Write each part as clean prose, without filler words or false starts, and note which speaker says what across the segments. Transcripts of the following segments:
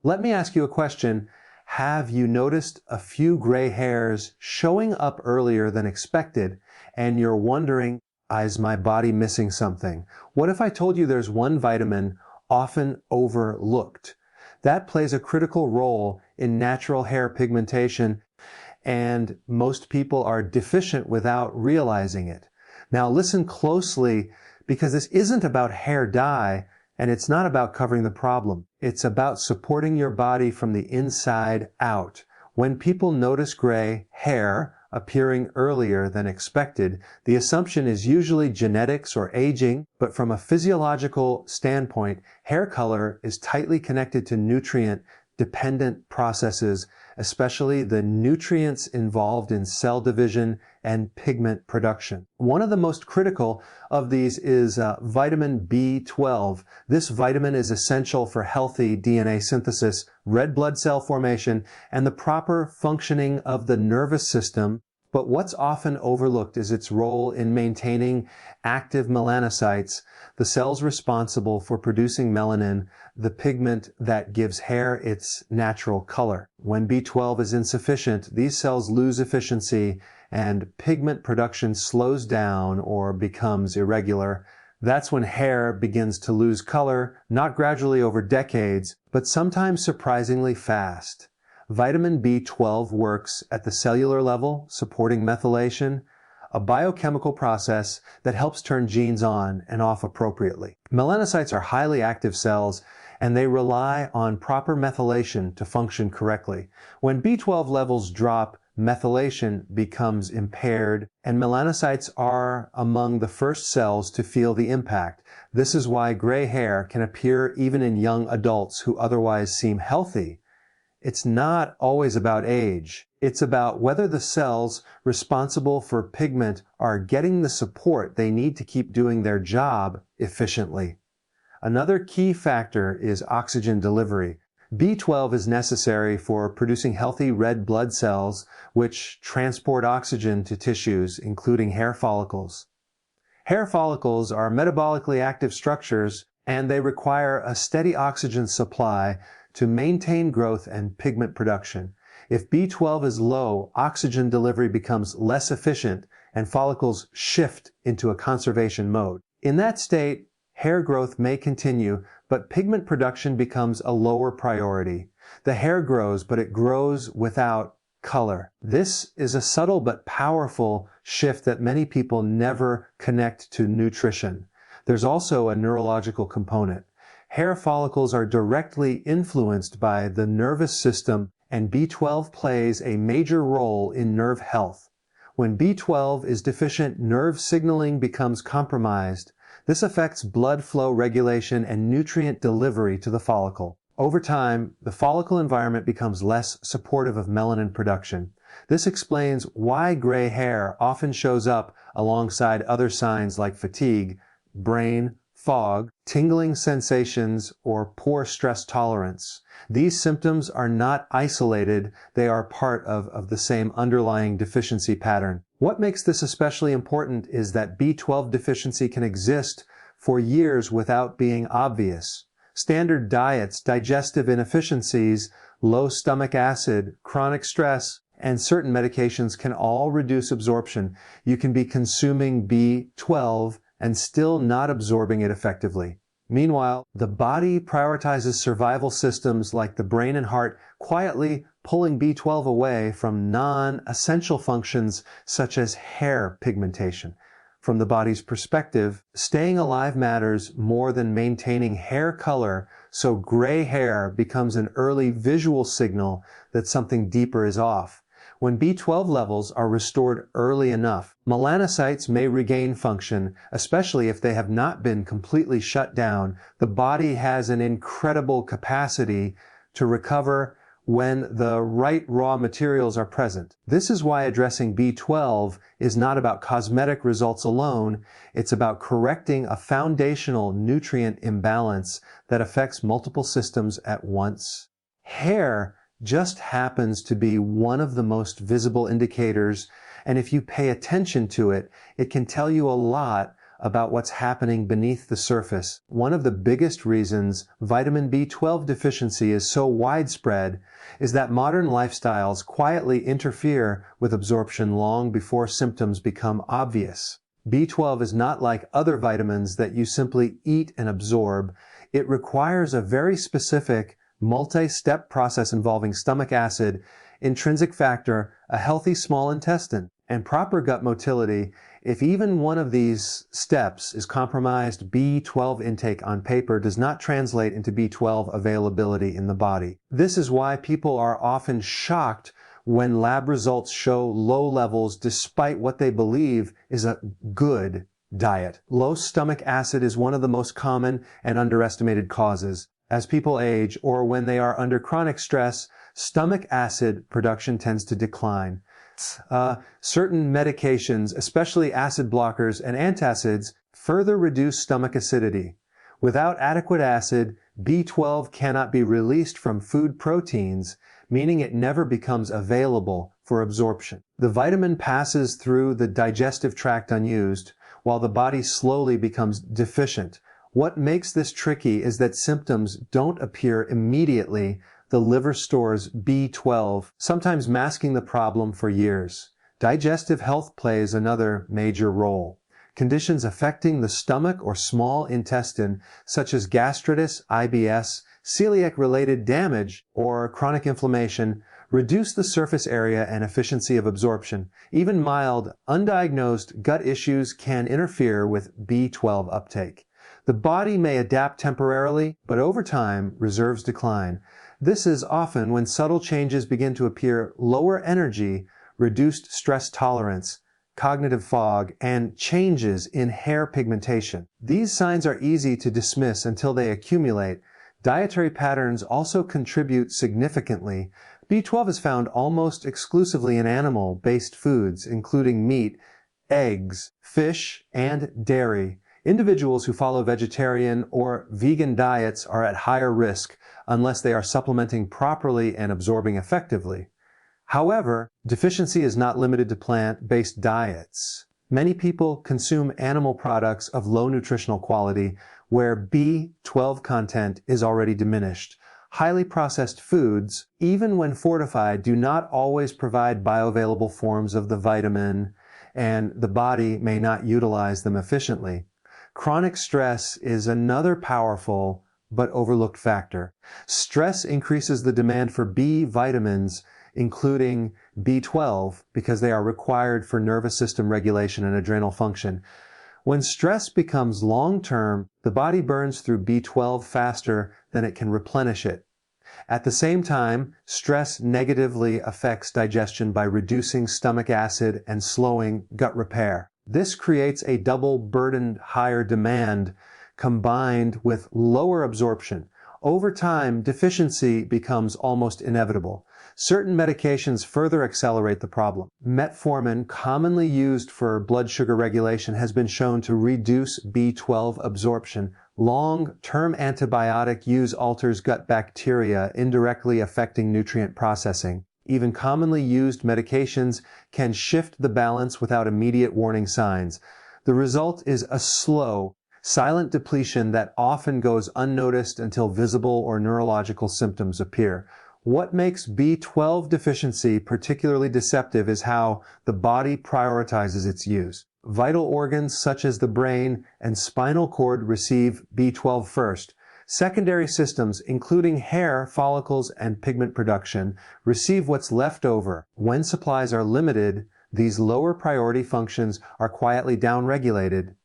Speaker 1: Let me ask you a question. Have you noticed a few gray hairs showing up earlier than expected, and you're wondering, is my body missing something? What if I told you there's one vitamin often overlooked that plays a critical role in natural hair pigmentation, and most people are deficient without realizing it? Now listen closely, because this isn't about hair dye, and it's not about covering the problem. It's about supporting your body from the inside out. When people notice gray hair appearing earlier than expected, the assumption is usually genetics or aging, but from a physiological standpoint, hair color is tightly connected to nutrient-dependent processes, especially the nutrients involved in cell division and pigment production. One of the most critical of these is vitamin B12. This vitamin is essential for healthy DNA synthesis, red blood cell formation, and the proper functioning of the nervous system. But what's often overlooked is its role in maintaining active melanocytes, the cells responsible for producing melanin, the pigment that gives hair its natural color. When B12 is insufficient, these cells lose efficiency and pigment production slows down or becomes irregular. That's when hair begins to lose color, not gradually over decades, but sometimes surprisingly fast. Vitamin B12 works at the cellular level, supporting methylation, a biochemical process that helps turn genes on and off appropriately. Melanocytes are highly active cells, and they rely on proper methylation to function correctly. When B12 levels drop, methylation becomes impaired, and melanocytes are among the first cells to feel the impact. This is why gray hair can appear even in young adults who otherwise seem healthy. It's not always about age. It's about whether the cells responsible for pigment are getting the support they need to keep doing their job efficiently. Another key factor is oxygen delivery. B12 is necessary for producing healthy red blood cells, which transport oxygen to tissues, including hair follicles. Hair follicles are metabolically active structures, and they require a steady oxygen supply to maintain growth and pigment production. If B12 is low, oxygen delivery becomes less efficient, and follicles shift into a conservation mode. In that state, hair growth may continue, but pigment production becomes a lower priority. The hair grows, but it grows without color. This is a subtle but powerful shift that many people never connect to nutrition. There's also a neurological component. Hair follicles are directly influenced by the nervous system, and B12 plays a major role in nerve health. When B12 is deficient, nerve signaling becomes compromised. This affects blood flow regulation and nutrient delivery to the follicle. Over time, the follicle environment becomes less supportive of melanin production. This explains why gray hair often shows up alongside other signs like fatigue, brain fog, tingling sensations, or poor stress tolerance. These symptoms are not isolated, they are part of the same underlying deficiency pattern. What makes this especially important is that B12 deficiency can exist for years without being obvious. Standard diets, digestive inefficiencies, low stomach acid, chronic stress, and certain medications can all reduce absorption. You can be consuming B12 and still not absorbing it effectively. Meanwhile, the body prioritizes survival systems like the brain and heart, quietly pulling B12 away from non-essential functions such as hair pigmentation. From the body's perspective, staying alive matters more than maintaining hair color, so gray hair becomes an early visual signal that something deeper is off. When B12 levels are restored early enough, melanocytes may regain function, especially if they have not been completely shut down. The body has an incredible capacity to recover when the right raw materials are present. This is why addressing B12 is not about cosmetic results alone. It's about correcting a foundational nutrient imbalance that affects multiple systems at once. Hair just happens to be one of the most visible indicators, and if you pay attention to it, it can tell you a lot about what's happening beneath the surface. One of the biggest reasons vitamin B12 deficiency is so widespread is that modern lifestyles quietly interfere with absorption long before symptoms become obvious. B12 is not like other vitamins that you simply eat and absorb. It requires a very specific, multi-step process involving stomach acid, intrinsic factor, a healthy small intestine, and proper gut motility. If even one of these steps is compromised, B12 intake on paper does not translate into B12 availability in the body. This is why people are often shocked when lab results show low levels despite what they believe is a good diet. Low stomach acid is one of the most common and underestimated causes. As people age or when they are under chronic stress, stomach acid production tends to decline. Certain medications, especially acid blockers and antacids, further reduce stomach acidity. Without adequate acid, B12 cannot be released from food proteins, meaning it never becomes available for absorption. The vitamin passes through the digestive tract unused, while the body slowly becomes deficient. What makes this tricky is that symptoms don't appear immediately. The liver stores B12, sometimes masking the problem for years. Digestive health plays another major role. Conditions affecting the stomach or small intestine, such as gastritis, IBS, celiac-related damage, or chronic inflammation, reduce the surface area and efficiency of absorption. Even mild, undiagnosed gut issues can interfere with B12 uptake. The body may adapt temporarily, but over time, reserves decline. This is often when subtle changes begin to appear: lower energy, reduced stress tolerance, cognitive fog, and changes in hair pigmentation. These signs are easy to dismiss until they accumulate. Dietary patterns also contribute significantly. B12 is found almost exclusively in animal-based foods, including meat, eggs, fish, and dairy. Individuals who follow vegetarian or vegan diets are at higher risk unless they are supplementing properly and absorbing effectively. However, deficiency is not limited to plant-based diets. Many people consume animal products of low nutritional quality where B12 content is already diminished. Highly processed foods, even when fortified, do not always provide bioavailable forms of the vitamin, and the body may not utilize them efficiently. Chronic stress is another powerful but overlooked factor. Stress increases the demand for B vitamins, including B12, because they are required for nervous system regulation and adrenal function. When stress becomes long-term, the body burns through B12 faster than it can replenish it. At the same time, stress negatively affects digestion by reducing stomach acid and slowing gut repair. This creates a double burdened higher demand combined with lower absorption. Over time, deficiency becomes almost inevitable. Certain medications further accelerate the problem. Metformin, commonly used for blood sugar regulation, has been shown to reduce B12 absorption. Long-term antibiotic use alters gut bacteria, indirectly affecting nutrient processing. Even commonly used medications can shift the balance without immediate warning signs. The result is a slow, silent depletion that often goes unnoticed until visible or neurological symptoms appear. What makes B12 deficiency particularly deceptive is how the body prioritizes its use. Vital organs such as the brain and spinal cord receive B12 first. Secondary systems, including hair, follicles, and pigment production, receive what's left over. When supplies are limited, these lower priority functions are quietly downregulated.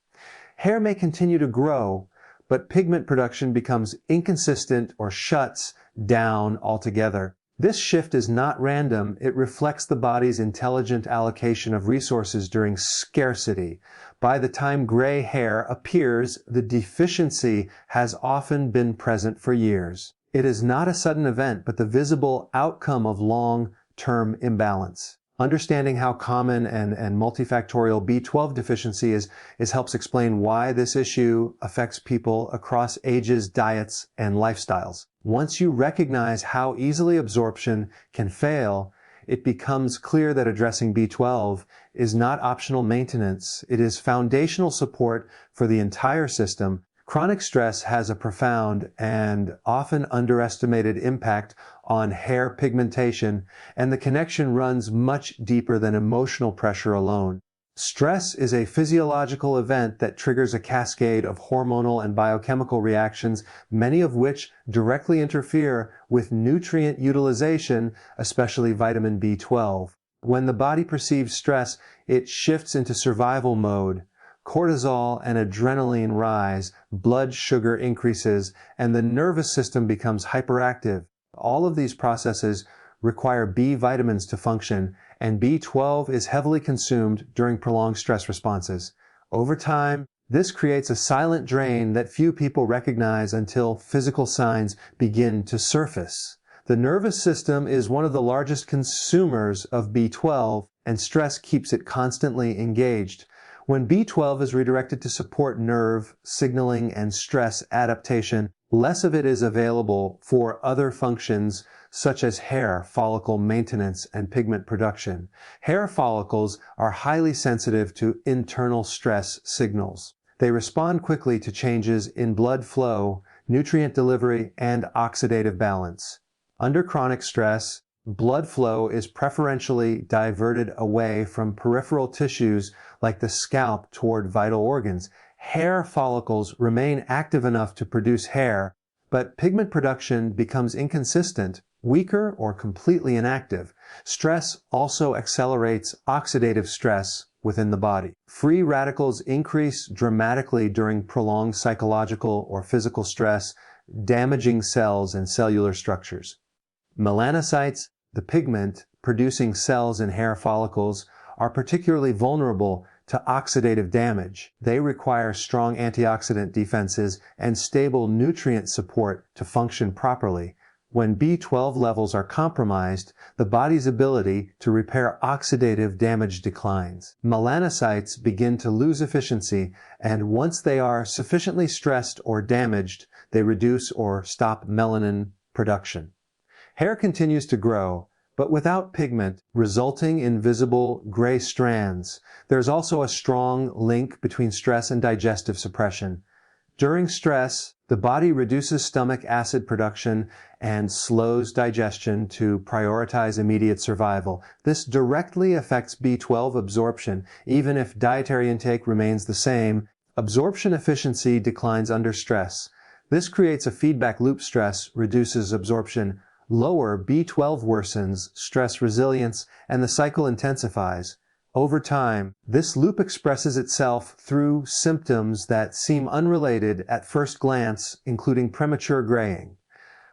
Speaker 1: Hair may continue to grow, but pigment production becomes inconsistent or shuts down altogether. This shift is not random. It reflects the body's intelligent allocation of resources during scarcity. By the time gray hair appears, the deficiency has often been present for years. It is not a sudden event, but the visible outcome of long-term imbalance. Understanding how common and multifactorial B12 deficiency is helps explain why this issue affects people across ages, diets, and lifestyles. Once you recognize how easily absorption can fail, it becomes clear that addressing B12 is not optional maintenance. It is foundational support for the entire system. Chronic stress has a profound and often underestimated impact on hair pigmentation, and the connection runs much deeper than emotional pressure alone. Stress is a physiological event that triggers a cascade of hormonal and biochemical reactions, many of which directly interfere with nutrient utilization, especially vitamin B12. When the body perceives stress, it shifts into survival mode. Cortisol and adrenaline rise, blood sugar increases, and the nervous system becomes hyperactive. All of these processes require B vitamins to function, and B12 is heavily consumed during prolonged stress responses. Over time, this creates a silent drain that few people recognize until physical signs begin to surface. The nervous system is one of the largest consumers of B12, and stress keeps it constantly engaged. When B12 is redirected to support nerve signaling and stress adaptation, less of it is available for other functions such as hair follicle maintenance and pigment production. Hair follicles are highly sensitive to internal stress signals. They respond quickly to changes in blood flow, nutrient delivery, and oxidative balance. Under chronic stress, blood flow is preferentially diverted away from peripheral tissues like the scalp toward vital organs. Hair follicles remain active enough to produce hair, but pigment production becomes inconsistent, weaker, or completely inactive. Stress also accelerates oxidative stress within the body. Free radicals increase dramatically during prolonged psychological or physical stress, damaging cells and cellular structures. Melanocytes, the pigment-producing cells in hair follicles, are particularly vulnerable to oxidative damage. They require strong antioxidant defenses and stable nutrient support to function properly. When B12 levels are compromised, the body's ability to repair oxidative damage declines. Melanocytes begin to lose efficiency, and once they are sufficiently stressed or damaged, they reduce or stop melanin production. Hair continues to grow, but without pigment, resulting in visible gray strands. There's also a strong link between stress and digestive suppression. During stress, the body reduces stomach acid production and slows digestion to prioritize immediate survival. This directly affects B12 absorption. Even if dietary intake remains the same, absorption efficiency declines under stress. This creates a feedback loop. Stress reduces absorption. Lower B12 worsens stress resilience, and the cycle intensifies. Over time, this loop expresses itself through symptoms that seem unrelated at first glance, including premature graying.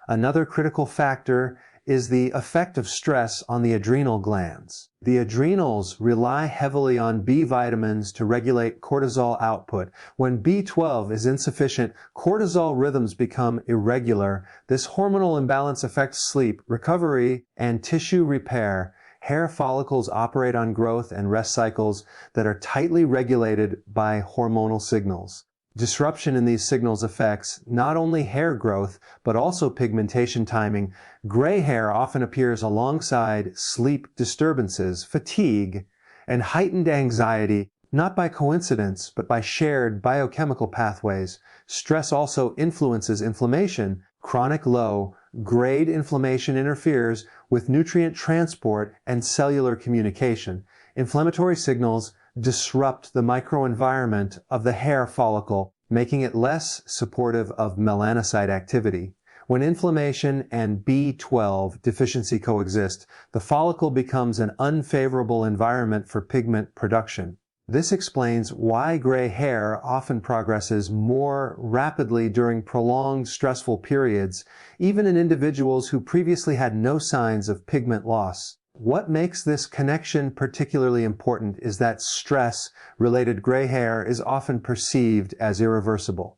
Speaker 1: Another critical factor is the effect of stress on the adrenal glands. The adrenals rely heavily on B vitamins to regulate cortisol output. When B12 is insufficient, cortisol rhythms become irregular. This hormonal imbalance affects sleep, recovery, and tissue repair. Hair follicles operate on growth and rest cycles that are tightly regulated by hormonal signals. Disruption in these signals affects not only hair growth, but also pigmentation timing. Gray hair often appears alongside sleep disturbances, fatigue, and heightened anxiety, not by coincidence, but by shared biochemical pathways. Stress also influences inflammation. Chronic low-grade inflammation interferes with nutrient transport and cellular communication. Inflammatory signals disrupt the microenvironment of the hair follicle, making it less supportive of melanocyte activity. When inflammation and B12 deficiency coexist, the follicle becomes an unfavorable environment for pigment production. This explains why gray hair often progresses more rapidly during prolonged stressful periods, even in individuals who previously had no signs of pigment loss. What makes this connection particularly important is that stress-related gray hair is often perceived as irreversible.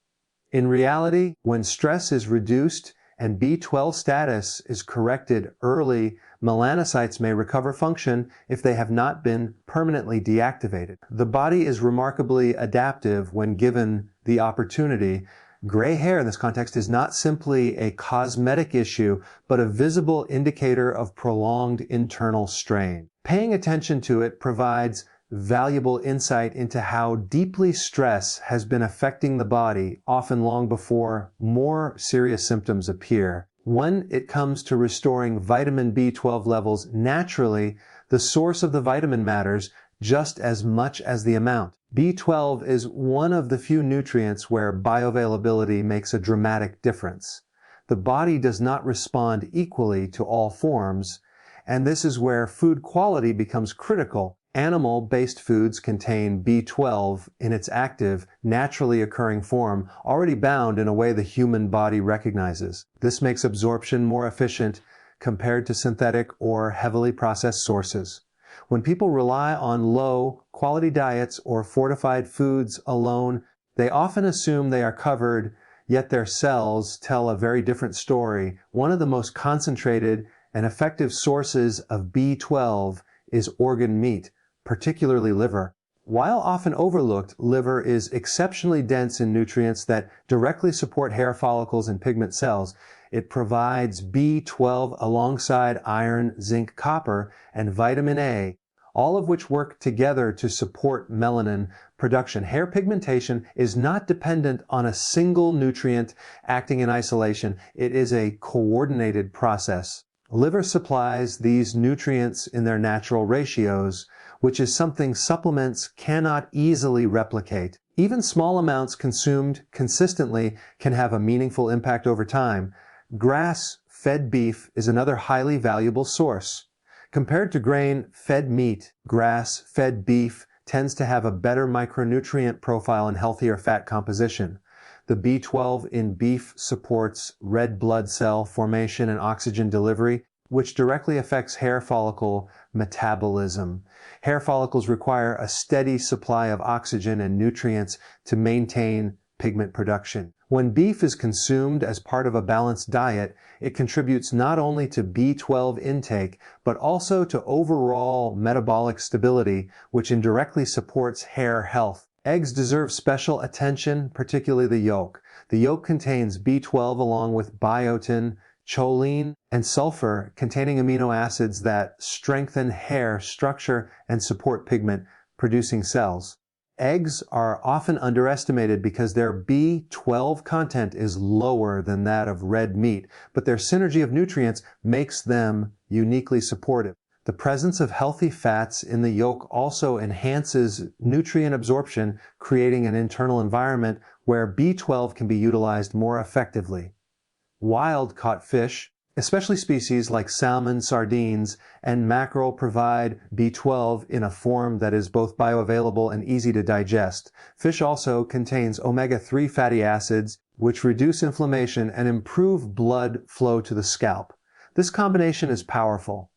Speaker 1: In reality, when stress is reduced and B12 status is corrected early, melanocytes may recover function if they have not been permanently deactivated. The body is remarkably adaptive when given the opportunity. Gray hair in this context is not simply a cosmetic issue, but a visible indicator of prolonged internal strain. Paying attention to it provides valuable insight into how deeply stress has been affecting the body, often long before more serious symptoms appear. When it comes to restoring vitamin B12 levels naturally, the source of the vitamin matters just as much as the amount. B12 is one of the few nutrients where bioavailability makes a dramatic difference. The body does not respond equally to all forms, and this is where food quality becomes critical. Animal-based foods contain B12 in its active, naturally occurring form, already bound in a way the human body recognizes. This makes absorption more efficient compared to synthetic or heavily processed sources. When people rely on low-quality diets or fortified foods alone, they often assume they are covered, yet their cells tell a very different story. One of the most concentrated and effective sources of B12 is organ meat, particularly liver. While often overlooked, liver is exceptionally dense in nutrients that directly support hair follicles and pigment cells. It provides B12 alongside iron, zinc, copper, and vitamin A, all of which work together to support melanin production. Hair pigmentation is not dependent on a single nutrient acting in isolation. It is a coordinated process. Liver supplies these nutrients in their natural ratios, which is something supplements cannot easily replicate. Even small amounts consumed consistently can have a meaningful impact over time. Grass-fed beef is another highly valuable source. Compared to grain-fed meat, grass-fed beef tends to have a better micronutrient profile and healthier fat composition. The B12 in beef supports red blood cell formation and oxygen delivery, which directly affects hair follicle metabolism. Hair follicles require a steady supply of oxygen and nutrients to maintain pigment production. When beef is consumed as part of a balanced diet, it contributes not only to B12 intake, but also to overall metabolic stability, which indirectly supports hair health. Eggs deserve special attention, particularly the yolk. The yolk contains B12 along with biotin, choline, and sulfur, containing amino acids that strengthen hair structure and support pigment-producing cells. Eggs are often underestimated because their B12 content is lower than that of red meat, but their synergy of nutrients makes them uniquely supportive. The presence of healthy fats in the yolk also enhances nutrient absorption, creating an internal environment where B12 can be utilized more effectively. Wild-caught fish, especially species like salmon, sardines, and mackerel, provide B12 in a form that is both bioavailable and easy to digest. Fish also contains omega-3 fatty acids, which reduce inflammation and improve blood flow to the scalp. This combination is powerful.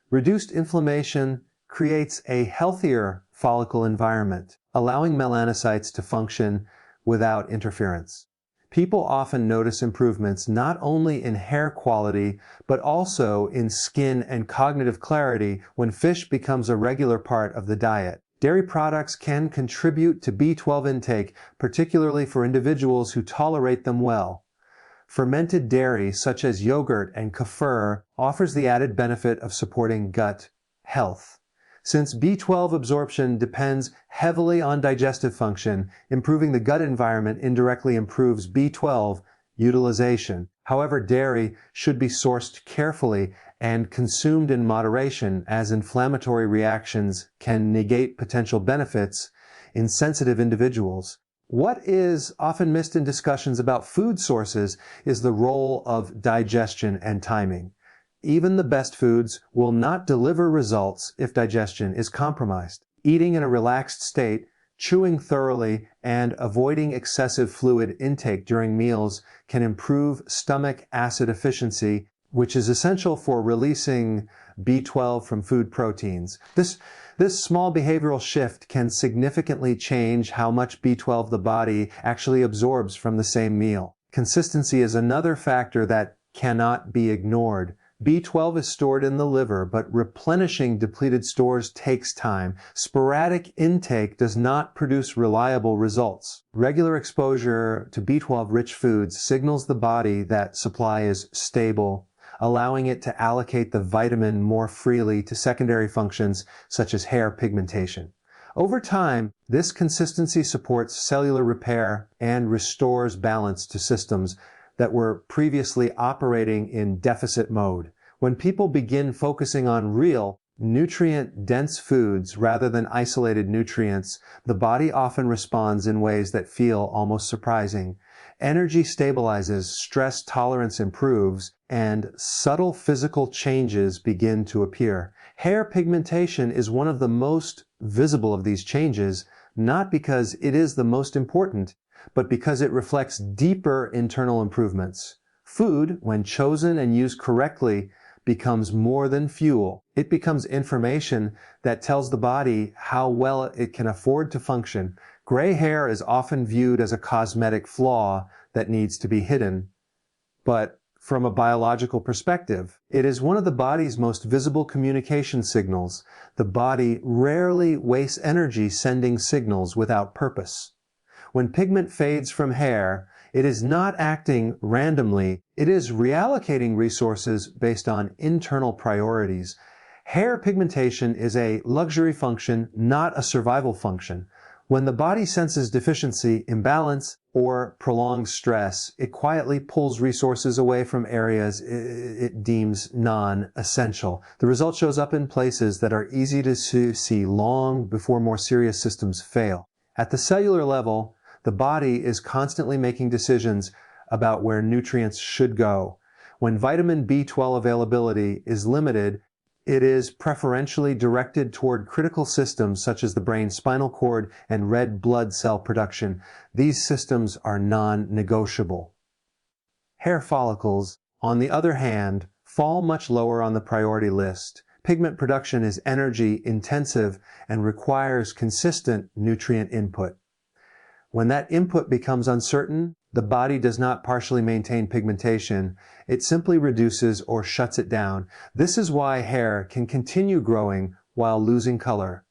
Speaker 1: Reduced inflammation creates a healthier follicle environment, allowing melanocytes to function without interference. People often notice improvements not only in hair quality, but also in skin and cognitive clarity when fish becomes a regular part of the diet. Dairy products can contribute to B12 intake, particularly for individuals who tolerate them well. Fermented dairy, such as yogurt and kefir, offers the added benefit of supporting gut health. Since B12 absorption depends heavily on digestive function, improving the gut environment indirectly improves B12 utilization. However, dairy should be sourced carefully and consumed in moderation, as inflammatory reactions can negate potential benefits in sensitive individuals. What is often missed in discussions about food sources is the role of digestion and timing. Even the best foods will not deliver results if digestion is compromised. Eating in a relaxed state, chewing thoroughly, and avoiding excessive fluid intake during meals can improve stomach acid efficiency, which is essential for releasing B12 from food proteins. This small behavioral shift can significantly change how much B12 the body actually absorbs from the same meal. Consistency is another factor that cannot be ignored. B12 is stored in the liver, but replenishing depleted stores takes time. Sporadic intake does not produce reliable results. Regular exposure to B12-rich foods signals the body that supply is stable, allowing it to allocate the vitamin more freely to secondary functions such as hair pigmentation. Over time, this consistency supports cellular repair and restores balance to systems that were previously operating in deficit mode. When people begin focusing on real, nutrient-dense foods rather than isolated nutrients, the body often responds in ways that feel almost surprising. Energy stabilizes, stress tolerance improves, and subtle physical changes begin to appear. Hair pigmentation is one of the most visible of these changes, not because it is the most important, but because it reflects deeper internal improvements. Food, when chosen and used correctly, becomes more than fuel. It becomes information that tells the body how well it can afford to function. Gray hair is often viewed as a cosmetic flaw that needs to be hidden. But from a biological perspective, it is one of the body's most visible communication signals. The body rarely wastes energy sending signals without purpose. When pigment fades from hair, it is not acting randomly. It is reallocating resources based on internal priorities. Hair pigmentation is a luxury function, not a survival function. When the body senses deficiency, imbalance, or prolonged stress, it quietly pulls resources away from areas it deems non-essential. The result shows up in places that are easy to see long before more serious systems fail. At the cellular level, the body is constantly making decisions about where nutrients should go. When vitamin B12 availability is limited, it is preferentially directed toward critical systems such as the brain, spinal cord, and red blood cell production. These systems are non-negotiable. Hair follicles, on the other hand, fall much lower on the priority list. Pigment production is energy intensive and requires consistent nutrient input. When that input becomes uncertain, the body does not partially maintain pigmentation. It simply reduces or shuts it down. This is why hair can continue growing while losing color.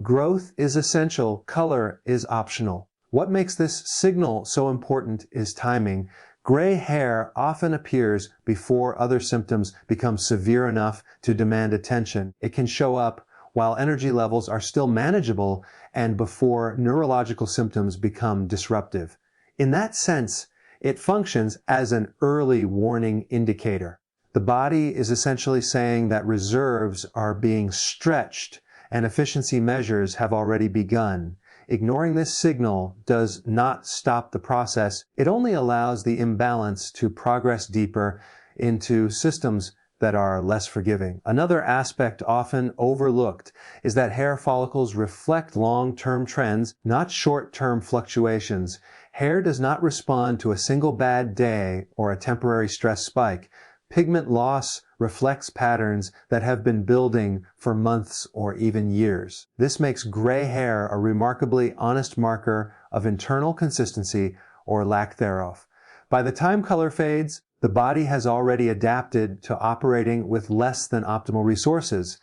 Speaker 1: Growth is essential, color is optional. What makes this signal so important is timing. Gray hair often appears before other symptoms become severe enough to demand attention. It can show up while energy levels are still manageable and before neurological symptoms become disruptive. In that sense, it functions as an early warning indicator. The body is essentially saying that reserves are being stretched and efficiency measures have already begun. Ignoring this signal does not stop the process. It only allows the imbalance to progress deeper into systems that are less forgiving. Another aspect often overlooked is that hair follicles reflect long-term trends, not short-term fluctuations. Hair does not respond to a single bad day or a temporary stress spike. Pigment loss reflects patterns that have been building for months or even years. This makes gray hair a remarkably honest marker of internal consistency or lack thereof. By the time color fades, the body has already adapted to operating with less than optimal resources.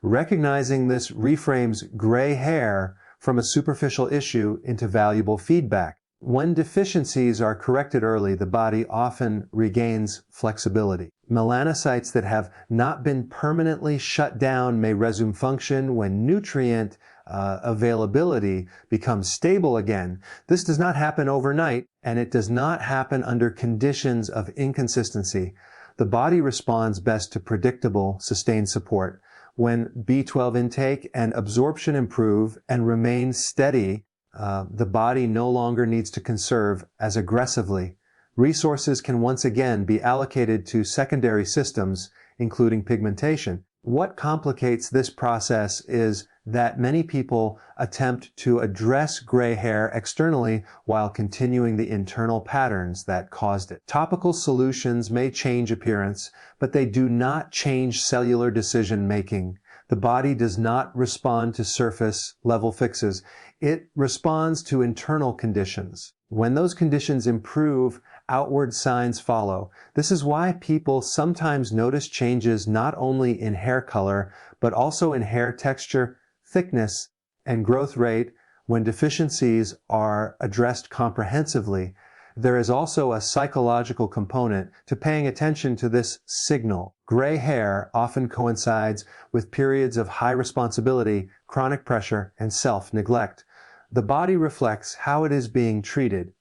Speaker 1: Recognizing this reframes gray hair from a superficial issue into valuable feedback. When deficiencies are corrected early, the body often regains flexibility. Melanocytes that have not been permanently shut down may resume function when nutrient availability becomes stable again. This does not happen overnight, and it does not happen under conditions of inconsistency. The body responds best to predictable, sustained support. When B12 intake and absorption improve and remain steady, the body no longer needs to conserve as aggressively. Resources can once again be allocated to secondary systems, including pigmentation. What complicates this process is that many people attempt to address gray hair externally while continuing the internal patterns that caused it. Topical solutions may change appearance, but they do not change cellular decision making. The body does not respond to surface level fixes. It responds to internal conditions. When those conditions improve outward signs follow. This is why people sometimes notice changes not only in hair color, but also in hair texture, thickness, and growth rate when deficiencies are addressed comprehensively. There is also a psychological component to paying attention to this signal. Gray hair often coincides with periods of high responsibility, chronic pressure, and self-neglect. The body reflects how it is being treated.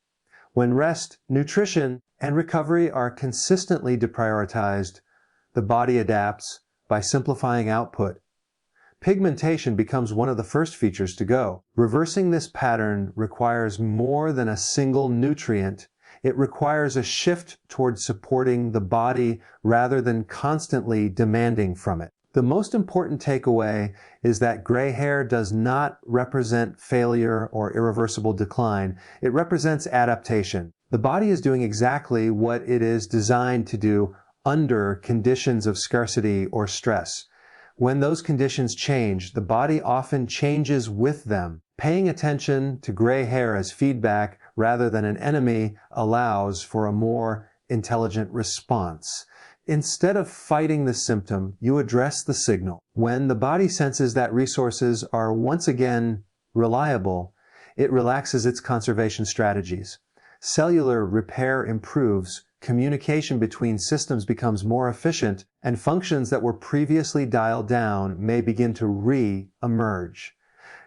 Speaker 1: When rest, nutrition, and recovery are consistently deprioritized, the body adapts by simplifying output. Pigmentation becomes one of the first features to go. Reversing this pattern requires more than a single nutrient. It requires a shift towards supporting the body rather than constantly demanding from it. The most important takeaway is that gray hair does not represent failure or irreversible decline. It represents adaptation. The body is doing exactly what it is designed to do under conditions of scarcity or stress. When those conditions change, the body often changes with them. Paying attention to gray hair as feedback rather than an enemy allows for a more intelligent response. Instead of fighting the symptom, you address the signal. When the body senses that resources are once again reliable, it relaxes its conservation strategies. Cellular repair improves, communication between systems becomes more efficient, and functions that were previously dialed down may begin to re-emerge.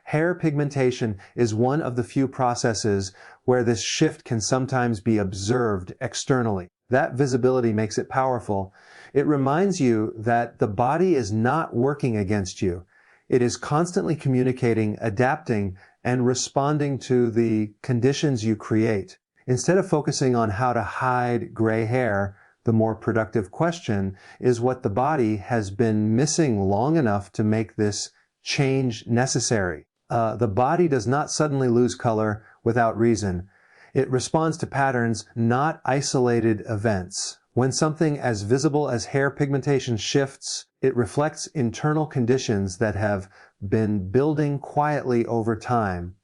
Speaker 1: Hair pigmentation is one of the few processes where this shift can sometimes be observed externally. That visibility makes it powerful. It reminds you that the body is not working against you. It is constantly communicating, adapting, and responding to the conditions you create. Instead of focusing on how to hide gray hair, the more productive question is what the body has been missing long enough to make this change necessary. The body does not suddenly lose color without reason. It responds to patterns, not isolated events. When something as visible as hair pigmentation shifts, it reflects internal conditions that have been building quietly over time.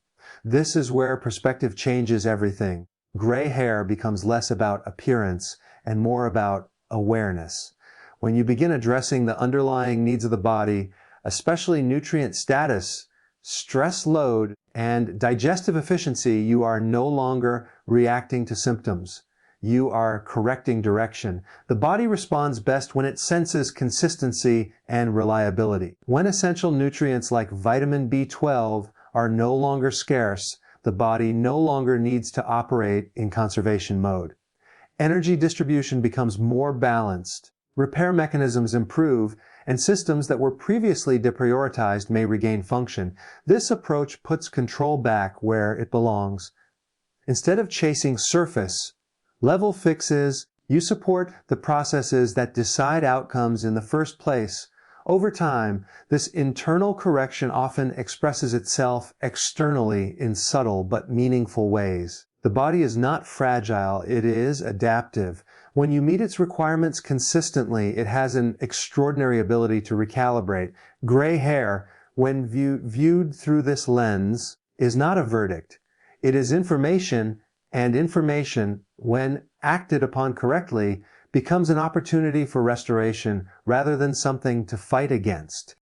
Speaker 1: This is where perspective changes everything. Gray hair becomes less about appearance and more about awareness. When you begin addressing the underlying needs of the body, especially nutrient status, stress load, and digestive efficiency, you are no longer reacting to symptoms. You are correcting direction. The body responds best when it senses consistency and reliability. When essential nutrients like vitamin B12 are no longer scarce, the body no longer needs to operate in conservation mode. Energy distribution becomes more balanced. Repair mechanisms improve, and systems that were previously deprioritized may regain function. This approach puts control back where it belongs. Instead of chasing surface level fixes, you support the processes that decide outcomes in the first place. Over time, this internal correction often expresses itself externally in subtle but meaningful ways. The body is not fragile, it is adaptive. When you meet its requirements consistently, it has an extraordinary ability to recalibrate. Gray hair, when viewed through this lens, is not a verdict. It is information, and information, when acted upon correctly, becomes an opportunity for restoration rather than something to fight against.